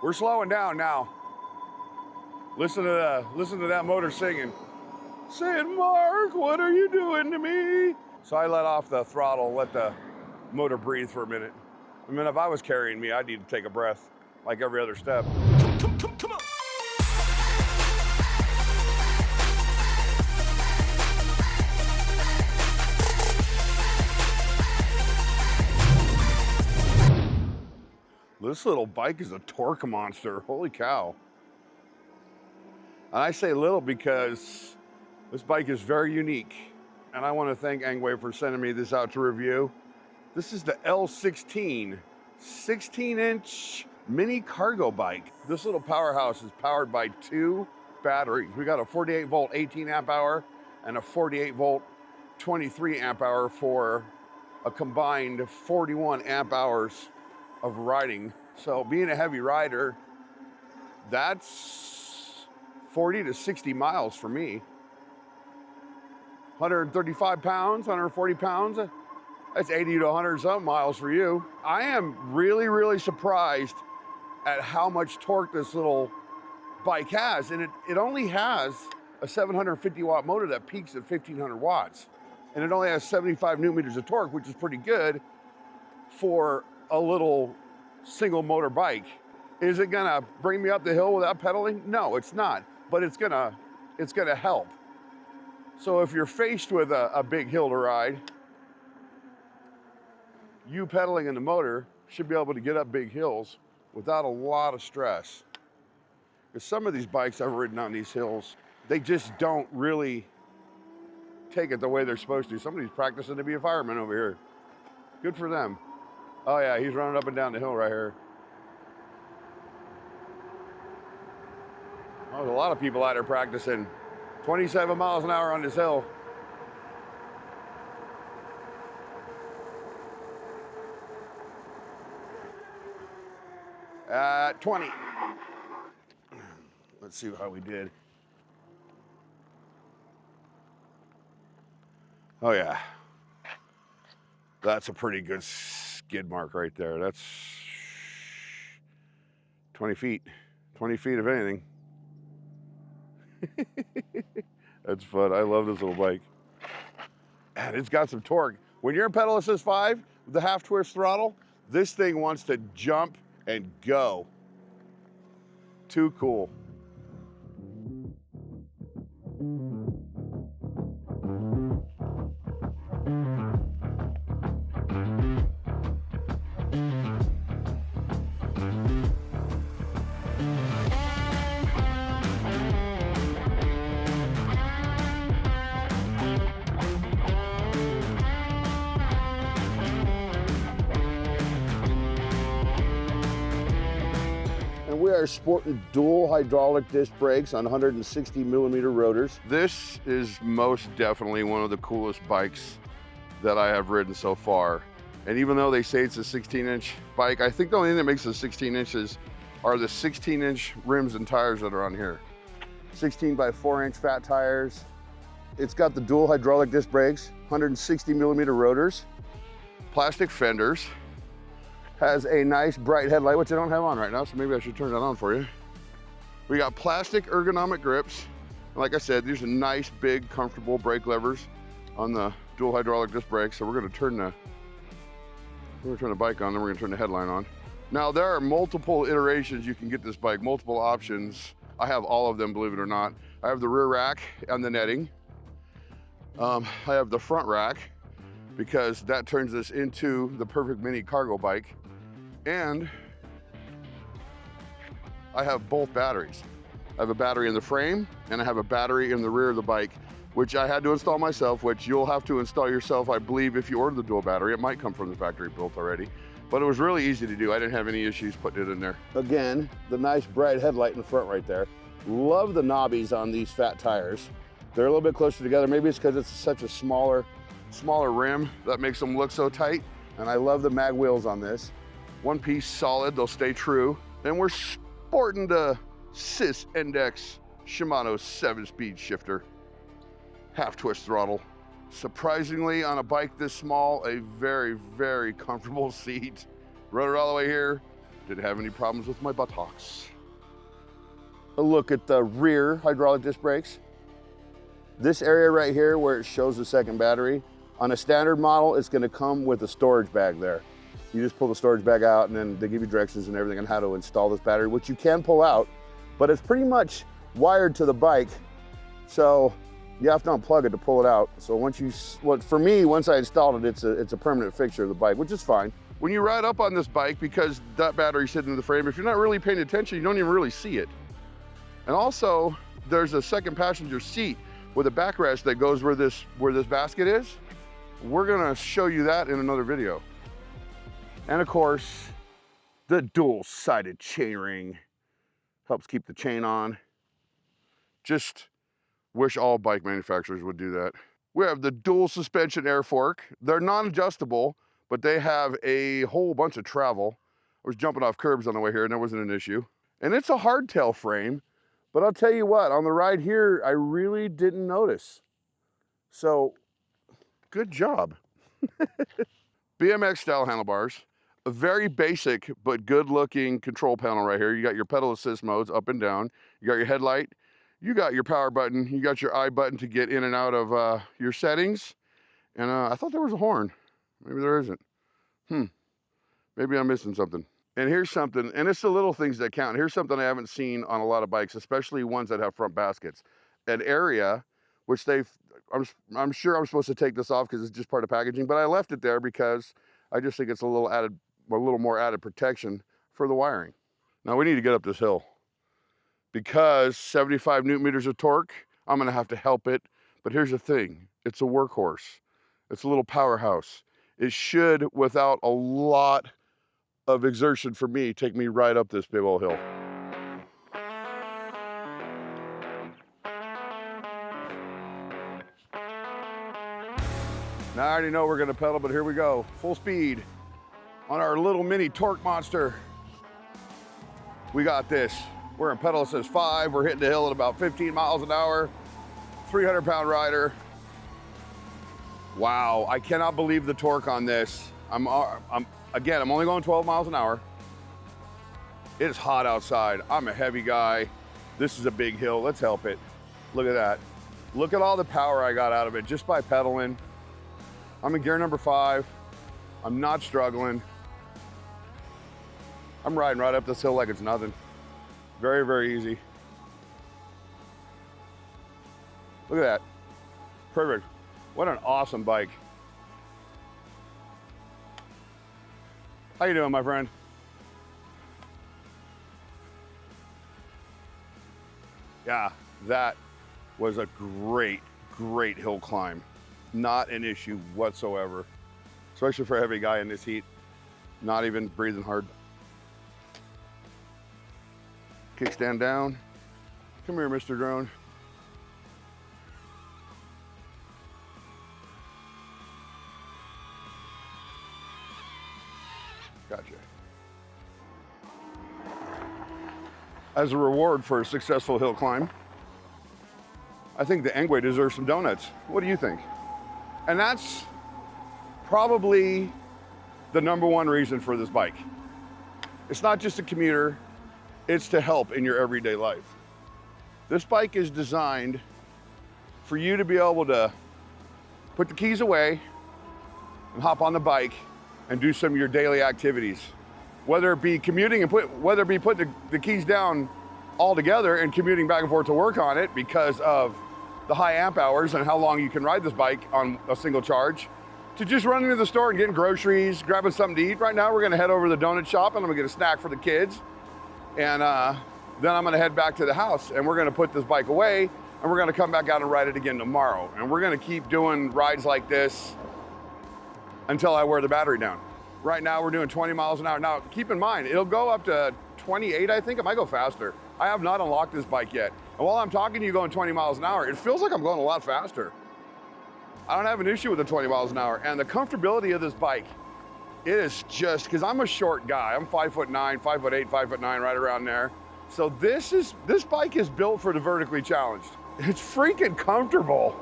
We're slowing down now. Listen to that motor singing. Saying, Mark, what are you doing to me? So I let off the throttle, let the motor breathe for a minute. I mean, if I was carrying me, I'd need to take a breath, like every other step. Come on. This little bike is a torque monster, holy cow. And I say little because this bike is very unique. And I want to thank Engwe for sending me this out to review. This is the L16, 16-inch mini cargo bike. This little powerhouse is powered by 2 batteries. We got a 48 volt 18 amp hour and a 48 volt 23 amp hour for a combined 41 amp hours of riding. So being a heavy rider, that's 40 to 60 miles for me. 135 pounds, 140 pounds, that's 80 to 100 something miles for you. I am really, really surprised at how much torque this little bike has. And it only has a 750 watt motor that peaks at 1500 watts. And it only has 75 newton meters of torque, which is pretty good for a little single motor bike. Is it gonna bring me up the hill without pedaling? No, it's not, but it's gonna help. So if you're faced with a big hill to ride, you pedaling in the motor should be able to get up big hills without a lot of stress. Because some of these bikes I've ridden on these hills, they just don't really take it the way they're supposed to. Somebody's practicing to be a fireman over here. Good for them. Oh yeah, he's running up and down the hill right here. Well, there's a lot of people out there practicing 27 miles an hour on this hill. At 20. Let's see how we did. Oh yeah. That's a pretty good skid mark right there. That's 20 feet. 20 feet of anything. That's fun. I love this little bike. And it's got some torque. When you're in pedal assist 5 with the half twist throttle, this thing wants to jump and go. Too cool. We are sporting dual hydraulic disc brakes on 160 millimeter rotors. This is most definitely one of the coolest bikes that I have ridden so far. And even though they say it's a 16-inch bike, I think the only thing that makes it 16 inches are the 16-inch rims and tires that are on here. 16 by 4-inch fat tires. It's got the dual hydraulic disc brakes, 160 millimeter rotors, plastic fenders. Has a nice bright headlight, which I don't have on right now, so maybe I should turn that on for you. We got plastic ergonomic grips. Like I said, these are nice, big, comfortable brake levers on the dual hydraulic disc brakes. So we're gonna turn the bike on, then we're gonna turn the headline on. Now there are multiple iterations you can get this bike, multiple options. I have all of them, believe it or not. I have the rear rack and the netting. I have the front rack because that turns this into the perfect mini cargo bike. And I have both batteries. I have a battery in the frame and I have a battery in the rear of the bike, which I had to install myself, which you'll have to install yourself, I believe, if you order the dual battery. It might come from the factory built already, but it was really easy to do. I didn't have any issues putting it in there. Again, the nice bright headlight in the front right there. Love the knobbies on these fat tires. They're a little bit closer together. Maybe it's because it's such a smaller rim that makes them look so tight. And I love the mag wheels on this. One piece solid, they'll stay true. And we're sporting the Cis Index Shimano 7-speed shifter. Half twist throttle. Surprisingly, on a bike this small, a very, very comfortable seat. Rode it all the way here Didn't have any problems with my buttocks. A look at the rear hydraulic disc brakes. This area right here where it shows the second battery, on a standard model, it's gonna come with a storage bag there. You just pull the storage bag out and then they give you directions and everything on how to install this battery, which you can pull out, but it's pretty much wired to the bike. So you have to unplug it to pull it out. So for me, once I installed it, it's a permanent fixture of the bike, which is fine. When you ride up on this bike, because that battery's sitting in the frame, if you're not really paying attention, you don't even really see it. And also, there's a second passenger seat with a backrest that goes where this basket is. We're gonna show you that in another video. And of course, the dual-sided chainring helps keep the chain on. Just wish all bike manufacturers would do that. We have the dual suspension air fork. They're non-adjustable, but they have a whole bunch of travel. I was jumping off curbs on the way here and that wasn't an issue. And it's a hardtail frame, but I'll tell you what, on the ride here, I really didn't notice. So, good job. BMX style handlebars. A very basic but good looking control panel right here. You got your pedal assist modes up and down. You got your headlight. You got your power button. You got your I button to get in and out of your settings. And I thought there was a horn. Maybe there isn't. Maybe I'm missing something. And here's something, and it's the little things that count. Here's something I haven't seen on a lot of bikes, especially ones that have front baskets. An area, which I'm sure I'm supposed to take this off because it's just part of packaging, but I left it there because I just think it's a little more added protection for the wiring. Now we need to get up this hill because 75 Newton meters of torque, I'm gonna have to help it. But here's the thing, it's a workhorse. It's a little powerhouse. It should, without a lot of exertion for me, take me right up this big old hill. Now I already know we're gonna pedal, but here we go. Full speed on our little mini torque monster. We got this. We're in pedal assist 5. We're hitting the hill at about 15 miles an hour, 300-pound rider. Wow, I cannot believe the torque on this. I'm only going 12 miles an hour. It is hot outside. I'm a heavy guy. This is a big hill. Let's help it. Look at that. Look at all the power I got out of it just by pedaling. I'm in gear number 5. I'm not struggling. I'm riding right up this hill like it's nothing. Very, very easy. Look at that. Perfect. What an awesome bike. How you doing, my friend? Yeah, that was a great, great hill climb. Not an issue whatsoever, especially for a heavy guy in this heat. Not even breathing hard. Kickstand down. Come here, Mr. Drone. Gotcha. As a reward for a successful hill climb, I think the Engwe deserves some donuts. What do you think? And that's probably the #1 reason for this bike. It's not just a commuter, it's to help in your everyday life. This bike is designed for you to be able to put the keys away and hop on the bike and do some of your daily activities. Whether it be commuting and whether it be putting the keys down altogether and commuting back and forth to work on it because of the high amp hours and how long you can ride this bike on a single charge, to just running to the store and getting groceries, grabbing something to eat. Right now we're gonna head over to the donut shop and I'm gonna get a snack for the kids. And then I'm gonna head back to the house and we're gonna put this bike away and we're gonna come back out and ride it again tomorrow. And we're gonna keep doing rides like this until I wear the battery down. Right now we're doing 20 miles an hour. Now keep in mind, it'll go up to 28, I think. It might go faster. I have not unlocked this bike yet. And while I'm talking to you going 20 miles an hour, it feels like I'm going a lot faster. I don't have an issue with the 20 miles an hour. And the comfortability of this bike, it is just, because I'm a short guy. I'm 5'9", 5'8", 5'9", right around there. So this bike is built for the vertically challenged. It's freaking comfortable.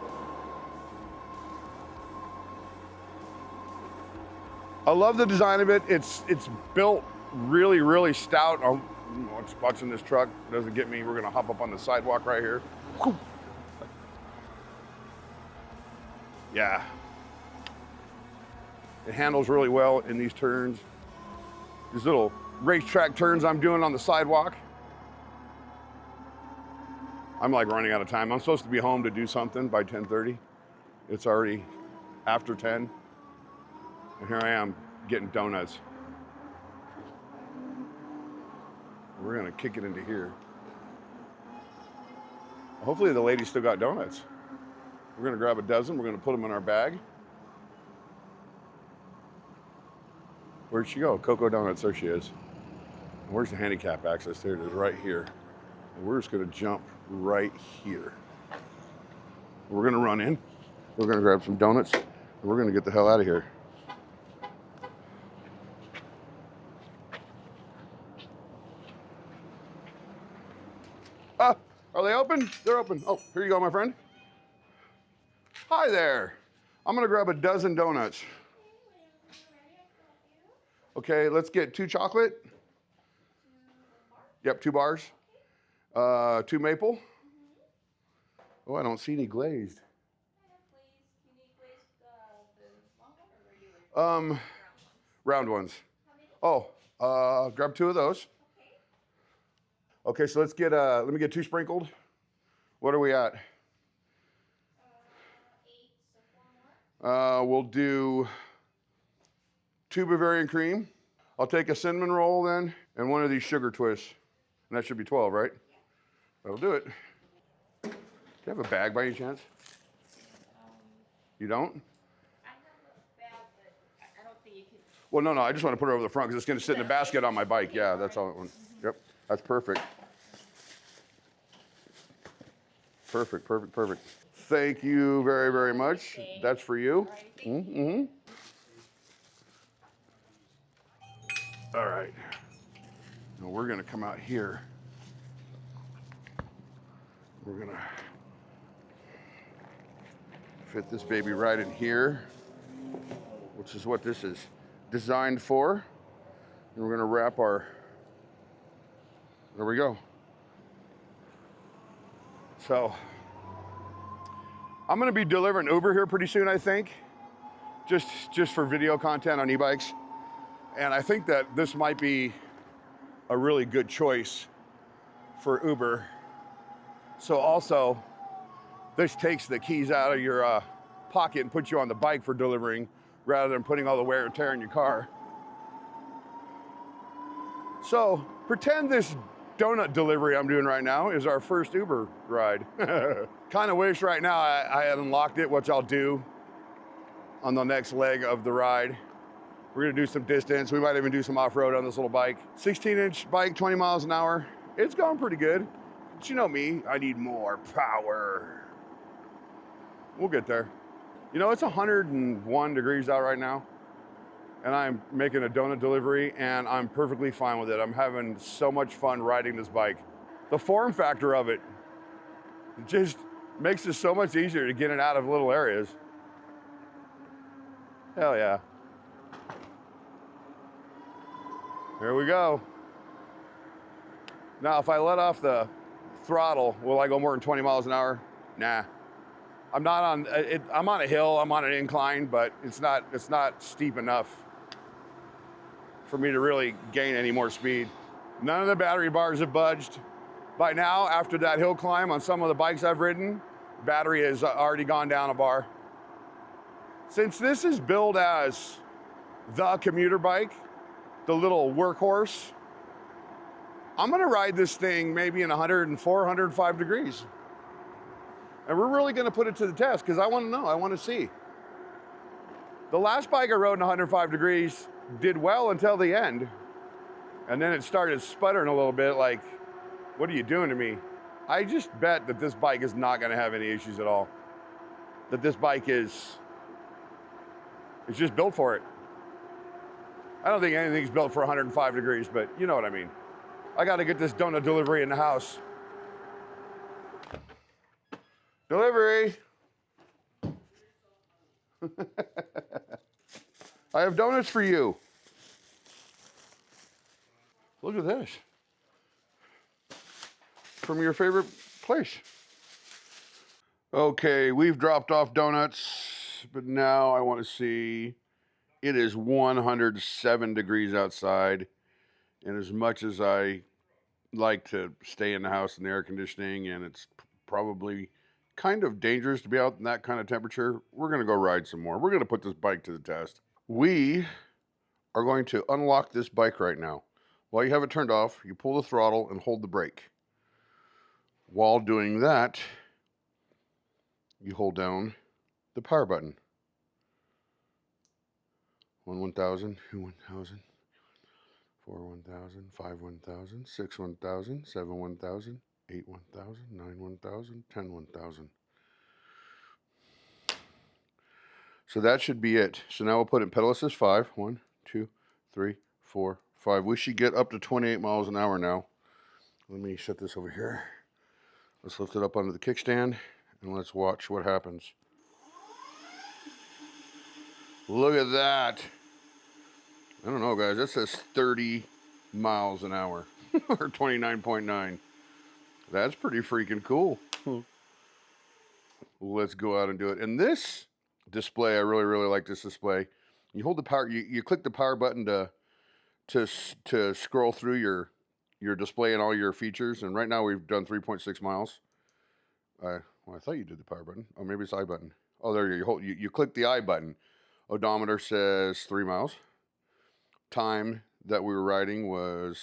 I love the design of it. It's built really, really stout. Oh, watching this truck doesn't get me. We're gonna hop up on the sidewalk right here. Whew. Yeah. It handles really well in these turns. These little racetrack turns I'm doing on the sidewalk. I'm like running out of time. I'm supposed to be home to do something by 10:30. It's already after 10. And here I am getting donuts. We're gonna kick it into here. Hopefully the lady still got donuts. We're gonna grab a dozen, we're gonna put them in our bag. Where'd she go? Cocoa Donuts, there she is. Where's the handicap access? There it is, right here. And we're just gonna jump right here. We're gonna run in, we're gonna grab some donuts, and we're gonna get the hell out of here. Ah, are they open? They're open. Oh, here you go, my friend. Hi there. I'm gonna grab a dozen donuts. Okay, let's get 2 chocolate. Yep, 2 bars. 2 maple. Oh, I don't see any glazed. Round ones. Oh, grab 2 of those. Okay, so let's get, let me get 2 sprinkled. What are we at? 8, so 4 more. We'll do 2 Bavarian cream. I'll take a cinnamon roll then, and 1 of these sugar twists. And that should be 12, right? Yeah. That'll do it. Do you have a bag by any chance? You don't? I have a bag, but I don't think you can. Well, no, I just want to put it over the front because it's going to sit in the basket on my bike. Yeah, that's all I want. Yep, that's perfect. Perfect, perfect, perfect. Thank you very, very much. That's for you. Mm-hmm. All right. Now we're going to come out here. We're going to fit this baby right in here, which is what this is designed for. And we're going to wrap our, there we go. So I'm going to be delivering Uber here pretty soon, I think, just for video content on e-bikes. And I think that this might be a really good choice for Uber. So also, this takes the keys out of your pocket and puts you on the bike for delivering rather than putting all the wear and tear in your car. So pretend this donut delivery I'm doing right now is our first Uber ride. Kind of wish right now I had unlocked it, which I'll do on the next leg of the ride. We're gonna do some distance. We might even do some off-road on this little bike. 16-inch bike, 20 miles an hour. It's going pretty good. But you know me, I need more power. We'll get there. You know, it's 101 degrees out right now, and I'm making a donut delivery, and I'm perfectly fine with it. I'm having so much fun riding this bike. The form factor of it just makes it so much easier to get it out of little areas. Hell yeah. Here we go. Now, if I let off the throttle, will I go more than 20 miles an hour? Nah. I'm not on it. I'm on a hill. I'm on an incline, but it's not steep enough for me to really gain any more speed. None of the battery bars have budged. By now, after that hill climb on some of the bikes I've ridden, battery has already gone down a bar. Since this is billed as the commuter bike, the little workhorse, I'm gonna ride this thing maybe in 104, 105 degrees. And we're really gonna put it to the test because I wanna know, I wanna see. The last bike I rode in 105 degrees did well until the end. And then it started sputtering a little bit like, what are you doing to me? I just bet that this bike is not gonna have any issues at all. That this bike it's just built for it. I don't think anything's built for 105 degrees, but you know what I mean. I gotta get this donut delivery in the house. Delivery. I have donuts for you. Look at this. From your favorite place. Okay, we've dropped off donuts, but now I want to see. It is 107 degrees outside. And as much as I like to stay in the house in the air conditioning, and it's probably kind of dangerous to be out in that kind of temperature, we're going to go ride some more. We're going to put this bike to the test. We are going to unlock this bike right now. While you have it turned off, you pull the throttle and hold the brake. While doing that, you hold down the power button. 1,000, 2 1,000, 4 1,000, 5 1,000, 6 1,000, 7 1,000, 8 1,000, 9 1,000, 10 1,000. So that should be it. So now we'll put in pedal assist 5. 1, 2, 3, 4, 5. We should get up to 28 miles an hour now. Let me set this over here. Let's lift it up onto the kickstand and let's watch what happens. Look at that. I don't know, guys. That says 30 miles an hour or 29.9. That's pretty freaking cool. Let's go out and do it. And this display, I really, really like this display. You hold the power, you click the power button to scroll through your display and all your features. And right now we've done 3.6 miles. Well, I thought you did the power button. Oh, maybe it's I button. Oh, there you go. You click the I button. Odometer says 3 miles. Time that we were riding was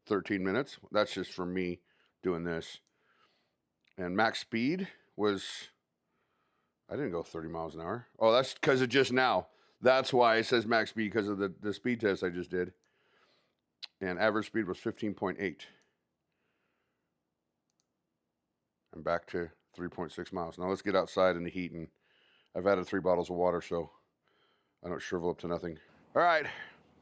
13 minutes. That's just from me doing this. And max speed was, I didn't go 30 miles an hour. Oh, that's because of just now. That's why it says max speed, because of the speed test I just did. And average speed was 15.8. I'm back to 3.6 miles. Now let's get outside in the heat, and I've added 3 bottles of water so I don't shrivel up to nothing. All right,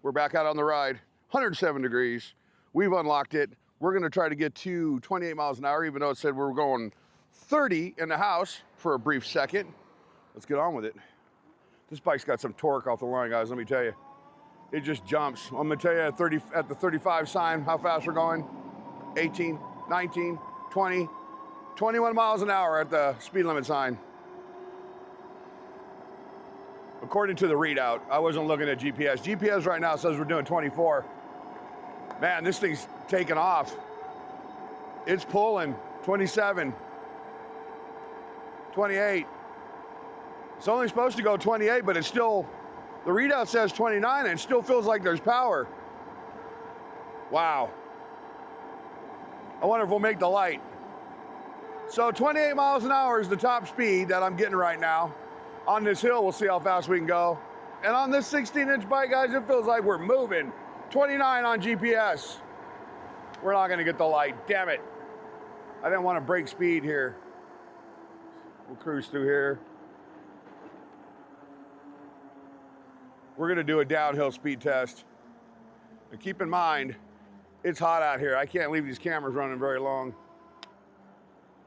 we're back out on the ride. 107 degrees. We've unlocked it. We're gonna try to get to 28 miles an hour, even though it said we were going 30 in the house for a brief second. Let's get on with it. This bike's got some torque off the line, guys, let me tell you. It just jumps. I'm gonna tell you at the 35 sign how fast we're going. 18, 19, 20, 21 miles an hour at the speed limit sign. According to the readout, I wasn't looking at GPS. GPS right now says we're doing 24. Man, this thing's taking off. It's pulling. 27. 28. It's only supposed to go 28, but it's still, the readout says 29 and it still feels like there's power. Wow. I wonder if we'll make the light. So 28 miles an hour is the top speed that I'm getting right now. On this hill, we'll see how fast we can go. And on this 16-inch bike, guys, it feels like we're moving. 29 on GPS. We're not gonna get the light, damn it. I didn't want to break speed here. We'll cruise through here. We're gonna do a downhill speed test. And keep in mind, it's hot out here. I can't leave these cameras running very long.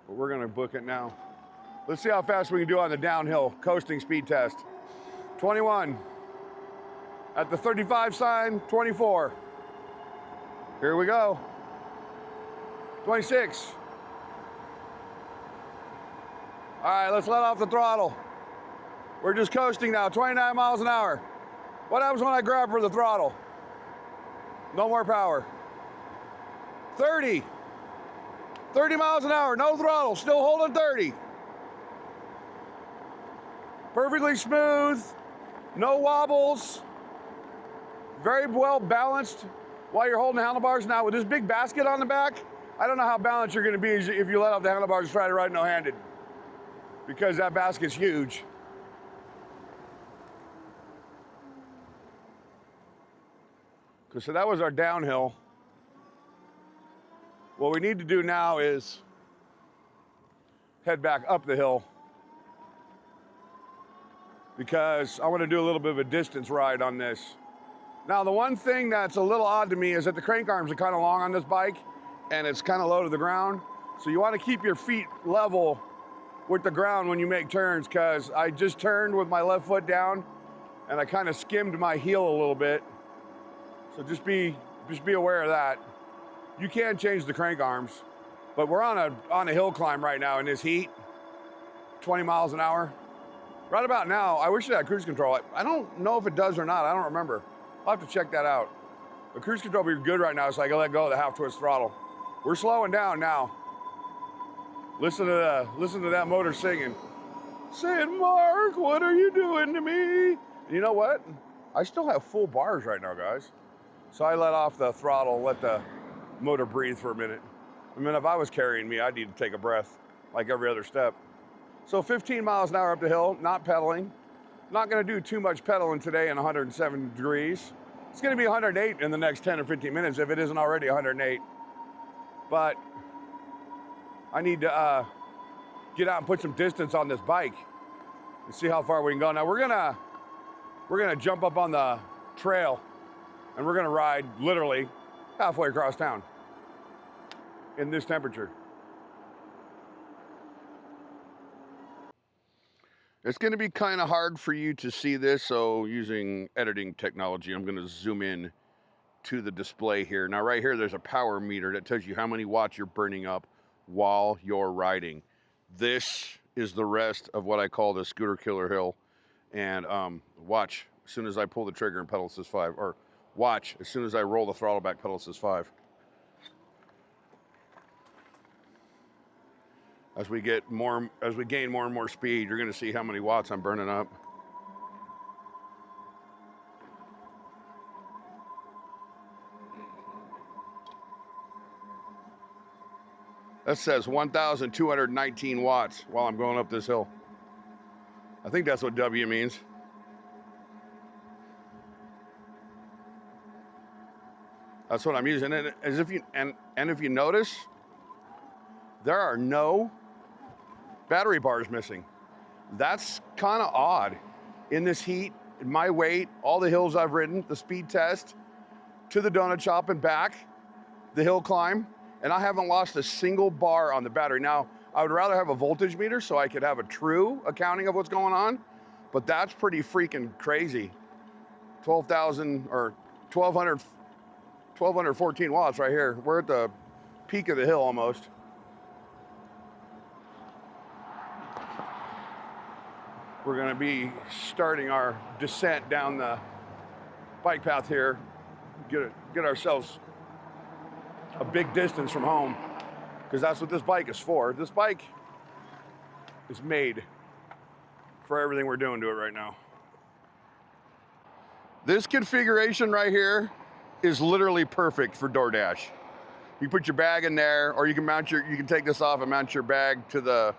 But we're gonna book it now. Let's see how fast we can do on the downhill coasting speed test. 21. At the 35 sign, 24. Here we go. 26. All right, let's let off the throttle. We're just coasting now, 29 miles an hour. What happens when I grab for the throttle? No more power. 30. 30 miles an hour, no throttle, still holding 30. Perfectly smooth, no wobbles, very well balanced while you're holding the handlebars. Now with this big basket on the back, I don't know how balanced you're gonna be if you let off the handlebars and try to ride no-handed, because that basket's huge. So that was our downhill. What we need to do now is head back up the hill, because I want to do a little bit of a distance ride on this. Now, the one thing that's a little odd to me is that the crank arms are kind of long on this bike and it's kind of low to the ground. So you want to keep your feet level with the ground when you make turns, because I just turned with my left foot down and I kind of skimmed my heel a little bit. So just be just be aware of that. You can change the crank arms, but we're on a hill climb right now in this heat, 20 miles an hour. Right about now, I wish it had cruise control. I don't know if it does or not, I don't remember. I'll have to check that out. The cruise control will be good right now, so I can let go of the half twist throttle. We're slowing down now. Listen to that motor singing. Saying, Mark, what are you doing to me? And you know what? I still have full bars right now, guys. So I let off the throttle, let the motor breathe for a minute. I mean, if I was carrying me, I'd need to take a breath like every other step. So 15 miles an hour up the hill, not pedaling. Not gonna do too much pedaling today in 107 degrees. It's gonna be 108 in the next 10 or 15 minutes if it isn't already 108. But I need to get out and put some distance on this bike and see how far we can go. Now we're gonna jump up on the trail and we're gonna ride literally halfway across town in this temperature. It's gonna be kind of hard for you to see this, so using editing technology, I'm gonna zoom in to the display here. Now right here, there's a power meter that tells you how many watts you're burning up while you're riding. This is the rest of what I call the scooter killer hill. And watch, as soon as I pull the trigger and pedal assist 5, or watch, as soon as I roll the throttle back, pedal assist 5. As we gain more and more speed, you're gonna see how many watts I'm burning up. That says 1,219 watts while I'm going up this hill. I think that's what W means. That's what I'm using. And as if you if you notice, there are no battery bars missing. That's kind of odd. In this heat, in my weight, all the hills I've ridden, the speed test, to the donut shop and back, the hill climb, and I haven't lost a single bar on the battery. Now, I would rather have a voltage meter so I could have a true accounting of what's going on, but that's pretty freaking crazy. 12,000 or 1,214 watts right here. We're at the peak of the hill almost. We're gonna be starting our descent down the bike path here, get ourselves a big distance from home, because that's what this bike is for. This bike is made for everything we're doing to it right now. This configuration right here is literally perfect for DoorDash. You put your bag in there, or you can take this off and mount your bag to the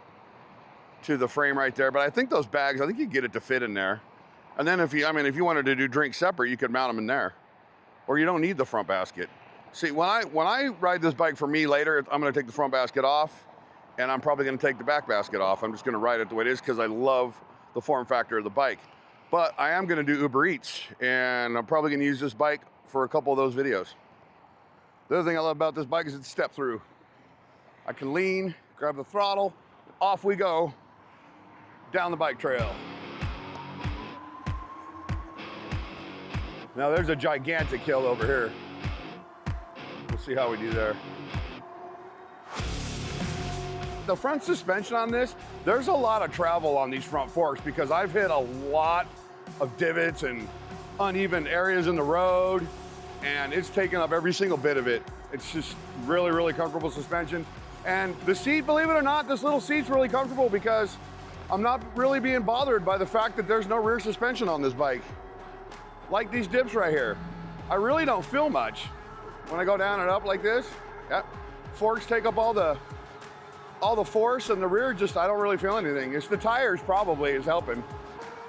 frame right there. But I think those bags, I think you get it to fit in there. And then if you wanted to do drinks separate, you could mount them in there, or you don't need the front basket. See, when I ride this bike for me later, I'm gonna take the front basket off, and I'm probably gonna take the back basket off. I'm just gonna ride it the way it is because I love the form factor of the bike. But I am gonna do Uber Eats, and I'm probably gonna use this bike for a couple of those videos. The other thing I love about this bike is it's step through. I can lean, grab the throttle, off we go down the bike trail. Now there's a gigantic hill over here. We'll see how we do there. The front suspension on this, there's a lot of travel on these front forks because I've hit a lot of divots and uneven areas in the road, and it's taken up every single bit of it. It's just really, really comfortable suspension. And the seat, believe it or not, this little seat's really comfortable because I'm not really being bothered by the fact that there's no rear suspension on this bike. Like these dips right here. I really don't feel much when I go down and up like this. Yep. Forks take up all the force, and the rear just, I don't really feel anything. It's the tires probably is helping.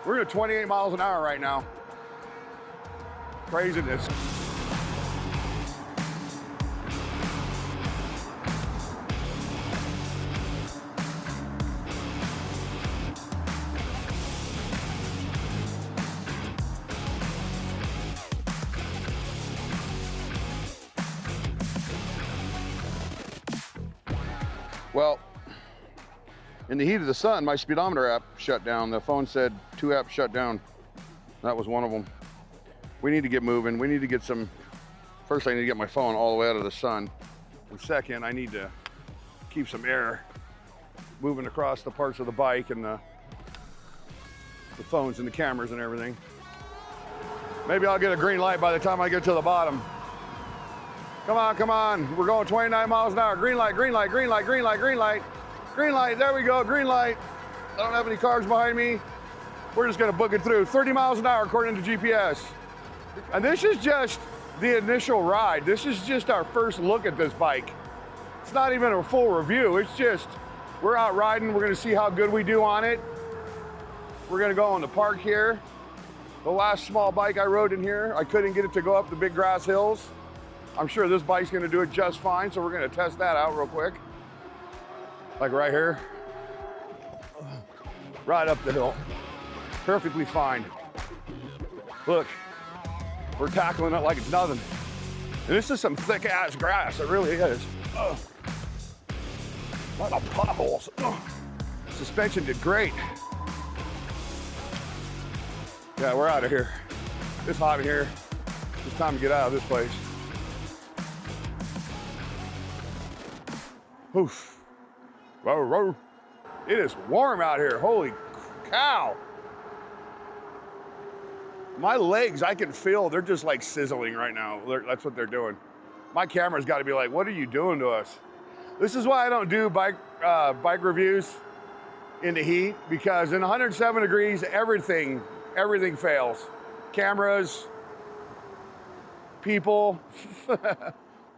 We're at 28 miles an hour right now. Craziness. Well, in the heat of the sun, my speedometer app shut down. The phone said 2 apps shut down. That was one of them. We need to get moving. We need to get some First, I need to get my phone all the way out of the sun. And second, I need to keep some air moving across the parts of the bike and the phones and the cameras and everything. Maybe I'll get a green light by the time I get to the bottom. Come on, come on. We're going 29 miles an hour. Green light, green light, green light, green light, green light. Green light, there we go, green light. I don't have any cars behind me. We're just gonna book it through. 30 miles an hour according to GPS. And this is just the initial ride. This is just our first look at this bike. It's not even a full review. It's just, we're out riding. We're gonna see how good we do on it. We're gonna go in the park here. The last small bike I rode in here, I couldn't get it to go up the big grass hills. I'm sure this bike's gonna do it just fine, so we're gonna test that out real quick. Like right here. Right up the hill. Perfectly fine. Look, we're tackling it like it's nothing. And this is some thick ass grass, it really is. A lot of potholes. Suspension did great. Yeah, we're out of here. It's hot in here. It's time to get out of this place. Oof. Row, row. It is warm out here. Holy cow. My legs, I can feel, they're just like sizzling right now. That's what they're doing. My camera's got to be like, what are you doing to us? This is why I don't do bike reviews in the heat, because in 107 degrees, everything fails. Cameras, people,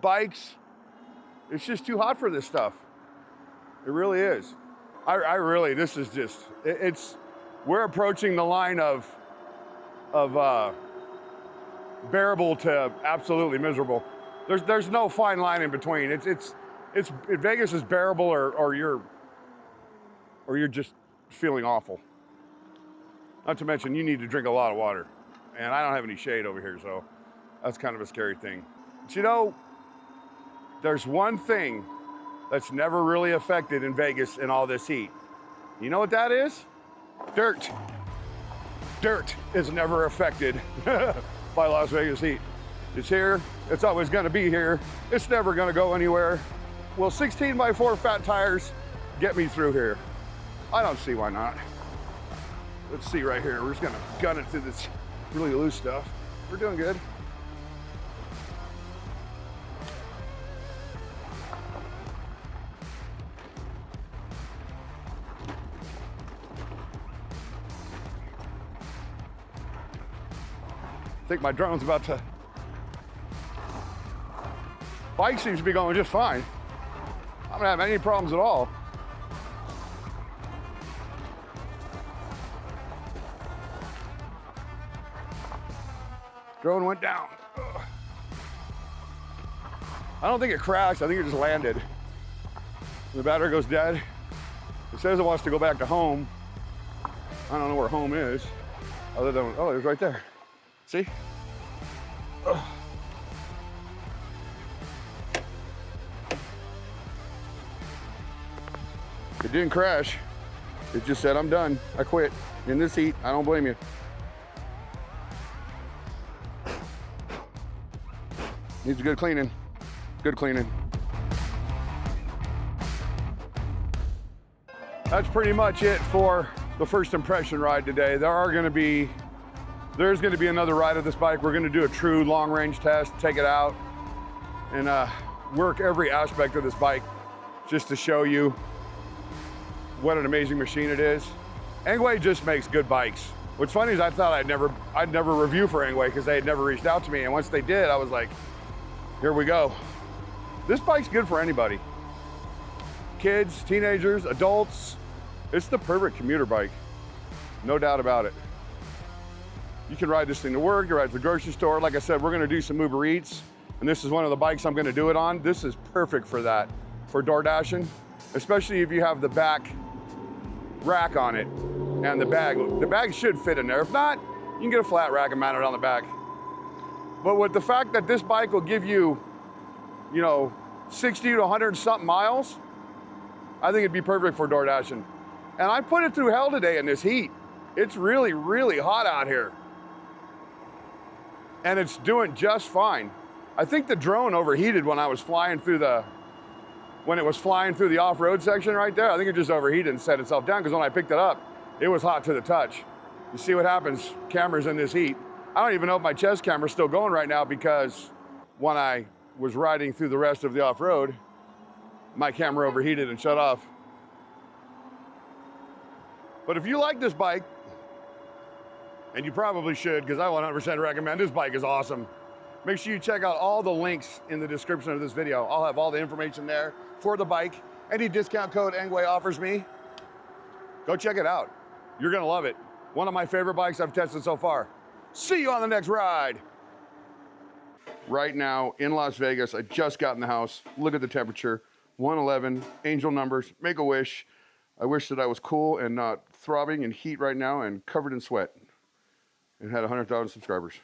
bikes. It's just too hot for this stuff. It really is. I really, this is just, we're approaching the line of bearable to absolutely miserable. There's no fine line in between. Vegas is bearable or you're just feeling awful. Not to mention you need to drink a lot of water. And I don't have any shade over here, so that's kind of a scary thing. But you know, there's one thing that's never really affected in Vegas in all this heat. You know what that is? Dirt. Dirt is never affected by Las Vegas heat. It's here, it's always gonna be here. It's never gonna go anywhere. Will 16x4 fat tires get me through here? I don't see why not. Let's see right here. We're just gonna gun it through this really loose stuff. We're doing good. I think my drone's about to. Bike seems to be going just fine. I don't have any problems at all. Drone went down. Ugh. I don't think it crashed, I think it just landed. The battery goes dead. It says it wants to go back to home. I don't know where home is, other than, oh, it's right there. See? Ugh. It didn't crash. It just said, I'm done. I quit. In this heat, I don't blame you. Needs a good cleaning. Good cleaning. That's pretty much it for the first impression ride today. There's gonna be another ride of this bike. We're gonna do a true long range test, take it out, and work every aspect of this bike just to show you what an amazing machine it is. Engwe just makes good bikes. What's funny is I thought I'd never review for Engwe because they had never reached out to me, and once they did, I was like, here we go. This bike's good for anybody. Kids, teenagers, adults. It's the perfect commuter bike, no doubt about it. You can ride this thing to work, you can ride to the grocery store. Like I said, we're gonna do some Uber Eats, and this is one of the bikes I'm gonna do it on. This is perfect for that, for door dashing, especially if you have the back rack on it and the bag. The bag should fit in there. If not, you can get a flat rack and mount it on the back. But with the fact that this bike will give you, 60 to 100 something miles, I think it'd be perfect for door dashing. And I put it through hell today in this heat. It's really, really hot out here. And it's doing just fine. I think the drone overheated when I was flying through the, when it was flying through the off-road section right there. I think it just overheated and set itself down because when I picked it up, it was hot to the touch. You see what happens, cameras in this heat. I don't even know if my chest camera's still going right now because when I was riding through the rest of the off-road, my camera overheated and shut off. But if you like this bike, and you probably should because I 100% recommend, this bike is awesome. Make sure you check out all the links in the description of this video. I'll have all the information there for the bike. Any discount code Engwe offers me, go check it out. You're gonna love it. One of my favorite bikes I've tested so far. See you on the next ride. Right now in Las Vegas, I just got in the house. Look at the temperature, 111, angel numbers, make a wish. I wish that I was cool and not throbbing in heat right now and covered in sweat and had 100,000 subscribers.